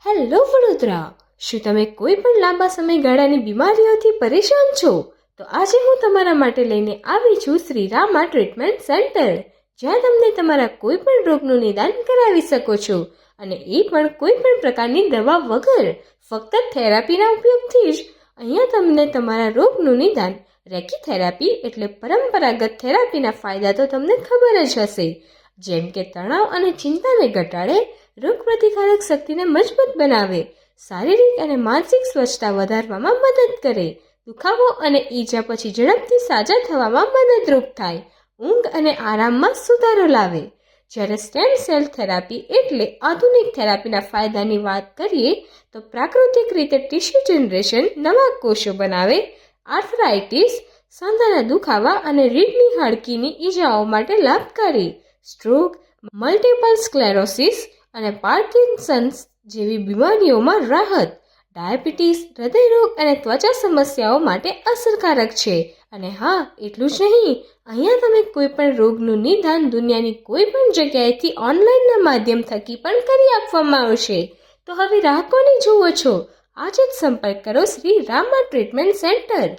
Hello Vadodara, શું તમે કોઈ પણ લાંબા સમયગાળાની બીમારીઓથી પરેશાન છો? તો આજે હું તમારા માટે લઈને આવી છું શ્રી રામા ટ્રીટમેન્ટ સેન્ટર, જ્યાં તમને તમારા કોઈ પણ રોગનું નિદાન કરાવી શકો છો, અને એ પણ કોઈ પણ પ્રકારની દવા વગર. ફક્ત થેરાપીના ઉપયોગથી જ અહીંયા તમને તમારા રોગનું નિદાન. રેકી થેરાપી એટલે પરંપરાગત થેરાપીના ફાયદા તો તમને ખબર જ હશે, જેમ કે તણાવ અને ચિંતાને ઘટાડે, રોગ પ્રતિકારક શક્તિને મજબૂત બનાવે, શારીરિક અને માનસિક સ્વચ્છતા વધારવામાં મદદ કરે, દુખાવો અને ઈજા પછી ઝડપથી સાજા થવામાં મદદરૂપ થાય, ઊંઘ અને આરામમાં સુધારો લાવે. જ્યારે સ્ટેમ સેલ થેરાપી એટલે આધુનિક થેરાપીના ફાયદાની વાત કરીએ તો પ્રાકૃતિક રીતે ટિશ્યુ જનરેશન, નવા કોષો બનાવે, આર્થરાઇટિસ, સાંધાના દુખાવા અને રીઢની હાડકીની ઈજાઓ માટે લાભકારી, સ્ટ્રોક, મલ્ટિપલ સ્ક્લેરોસિસ અને પાર્કિન્સન્સ જેવી બીમારીઓમાં રાહત, ડાયાબિટીસ, હૃદયરોગ અને ત્વચા સમસ્યાઓ માટે અસરકારક છે. અને હા, એટલું જ નહીં, અહીંયા તમે કોઈ પણ રોગનું નિદાન દુનિયાની કોઈ પણ જગ્યાએથી ઓનલાઈનના માધ્યમ થકી પણ કરી આપવામાં આવશે. તો હવે રાહ કોની જુઓ છો? આજે જ સંપર્ક કરો શ્રી રામા ટ્રીટમેન્ટ સેન્ટર.